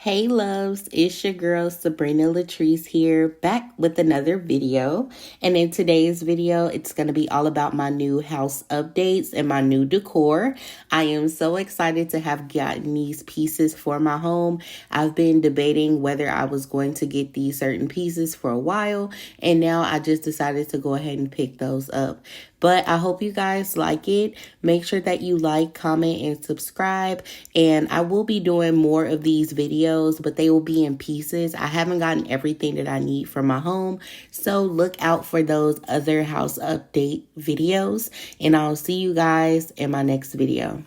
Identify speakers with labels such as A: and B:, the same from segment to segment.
A: Hey loves, it's your girl Sabrina Latrice here, back with another video. And in today's video, it's going to be all about my new house updates and my new decor. I am so excited to have gotten these pieces for my home. I've been debating whether I was going to get these certain pieces for a while, and now I just decided to go ahead and pick those up. But I hope you guys like it. Make sure that you like, comment, and subscribe. And I will be doing more of these videos, but they will be in pieces. I haven't gotten everything that I need for my home, so look out for those other house update videos. And I'll see you guys in my next video.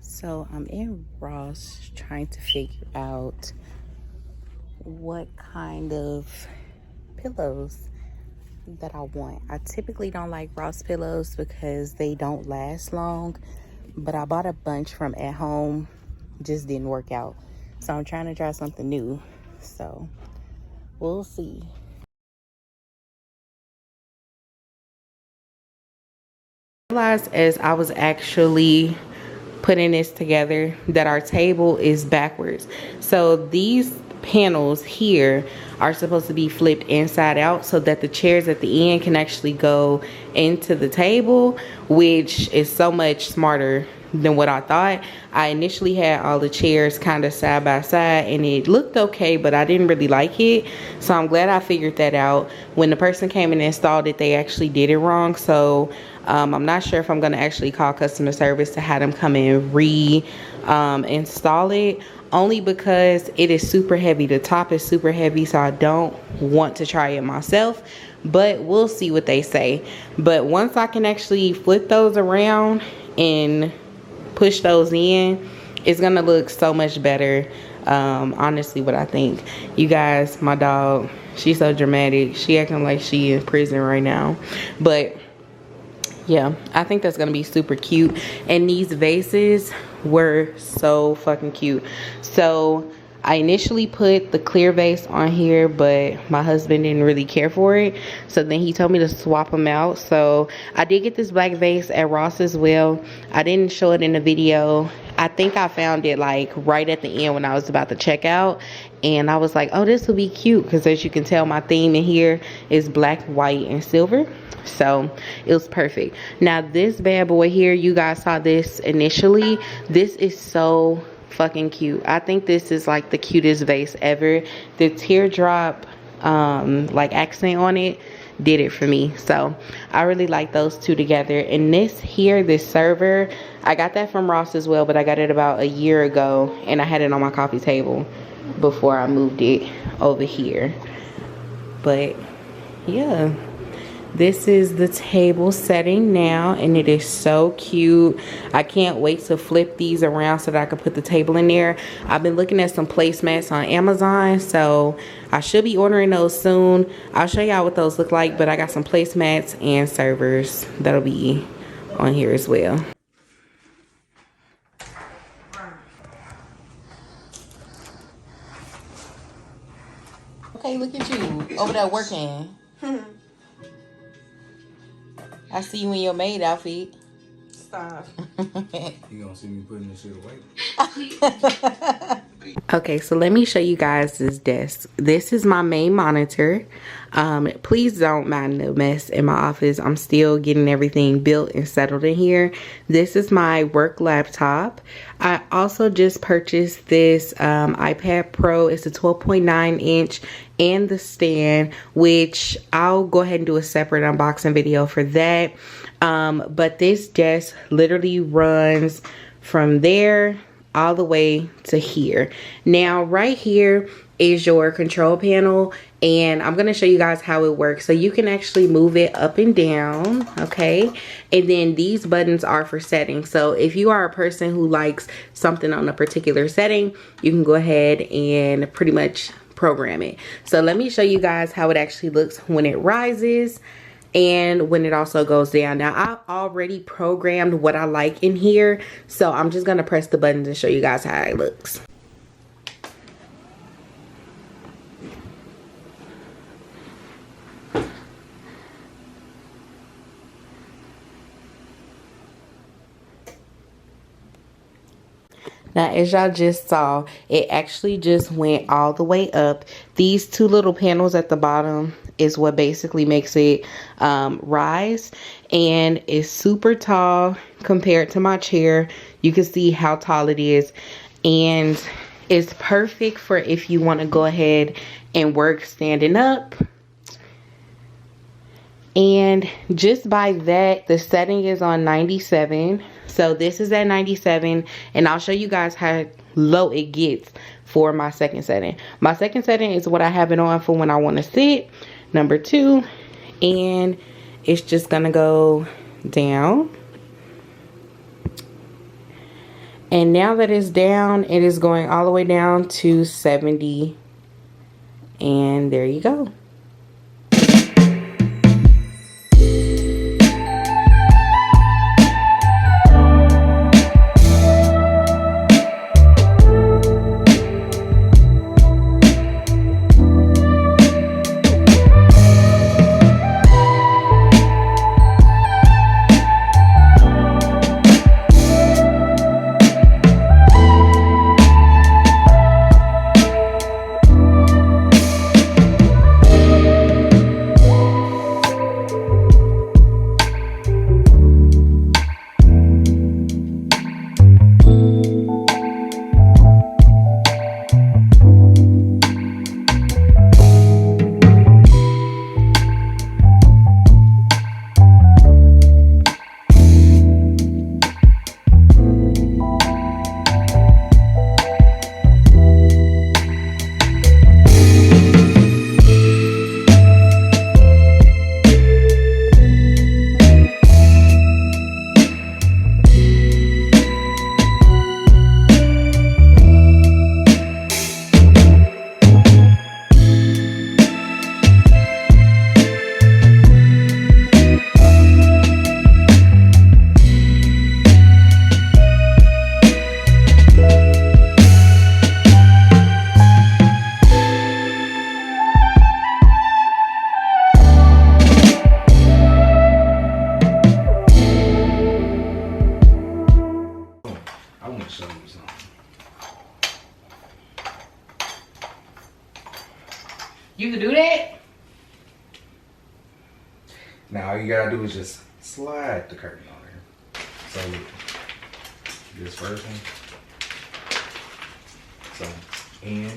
A: So I'm in Ross trying to figure out what kind of pillows that I want. I typically don't like Ross pillows because they don't last long, but I bought a bunch from at home, just didn't work out. So I'm trying to try something new. So we'll see. I realized as I was actually putting this together that our table is backwards. So these panels here are supposed to be flipped inside out so that the chairs at the end can actually go into the table, which is so much smarter than what I thought. I initially had all the chairs kind of side by side and it looked okay, but I didn't really like it. So I'm glad I figured that out. When the person came and installed it, they actually did it wrong. So I'm not sure if I'm going to actually call customer service to have them come and install it, only because it is super heavy. The top is super heavy, so I don't want to try it myself, but we'll see what they say. But once I can actually flip those around and push those in, it's gonna look so much better. Honestly, what I think. You guys, my dog, she's so dramatic. She acting like she in prison right now, but yeah, I think that's gonna be super cute. And these vases were so fucking cute. So I initially put the clear vase on here, but my husband didn't really care for it. So then he told me to swap them out. So I did get this black vase at Ross as well. I didn't show it in the video. I think I found it like right at the end when I was about to check out. And I was like, oh, this will be cute. Because as you can tell, my theme in here is black, white, and silver. So it was perfect. Now this bad boy here, you guys saw this initially. This is so fucking cute. I think this is like the cutest vase ever. The teardrop like accent on it did it for me. So I really like those two together. And this here, this server, I got that from Ross as well, but I got it about a year ago and I had it on my coffee table before I moved it over here. But yeah, this is the table setting now, and it is so cute. I can't wait to flip these around so that I can put the table in there. I've been looking at some placemats on Amazon, so I should be ordering those soon. I'll show y'all what those look like, but I got some placemats and servers that'll be on here as well. Okay, look at you over there working. I see you in your maid outfit.
B: Stop.
C: You gonna see me putting this shit away?
A: Okay, so let me show you guys this desk. This is my main monitor. Please don't mind the mess in my office. I'm still getting everything built and settled in here. This is my work laptop. I also just purchased this iPad Pro. It's a 12.9 inch and the stand, which I'll go ahead and do a separate unboxing video for that. But this desk literally runs from there all the way to here. Now right here is your control panel, and I'm going to show you guys how it works. So you can actually move it up and down, okay? And then these buttons are for settings. So if you are a person who likes something on a particular setting, you can go ahead and pretty much program it. So let me show you guys how it actually looks when it rises and when it also goes down. Now I've already programmed what I like in here, so I'm just gonna press the buttons and show you guys how it looks. Now, as y'all just saw, it actually just went all the way up. These two little panels at the bottom is what basically makes it rise, and it's super tall compared to my chair. You can see how tall it is, and it's perfect for if you want to go ahead and work standing up. And just by that, the setting is on 97. So this is at 97, and I'll show you guys how low it gets for my second setting. My second setting is what I have it on for when I want to sit, number 2, and it's just gonna go down. And now that it's down, it is going all the way down to 70, and there you go. You can do that?
B: Now all you gotta do is just slide the curtain on there. So this first one. So in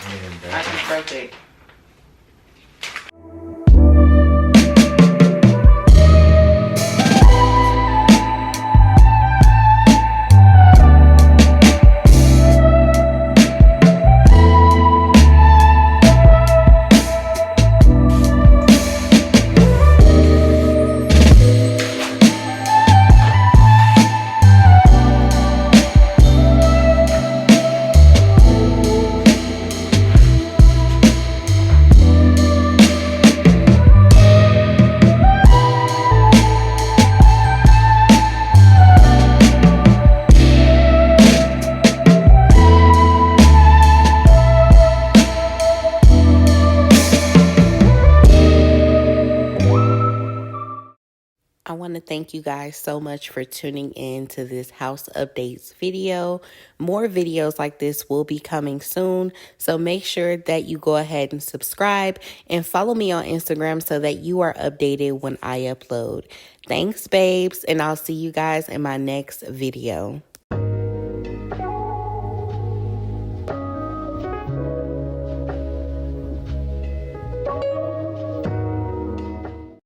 B: and back.
A: I just broke it. I want to thank you guys so much for tuning in to this house updates video. More videos like this will be coming soon, so make sure that you go ahead and subscribe and follow me on Instagram so that you are updated when I upload. Thanks, babes, and I'll see you guys in my next video.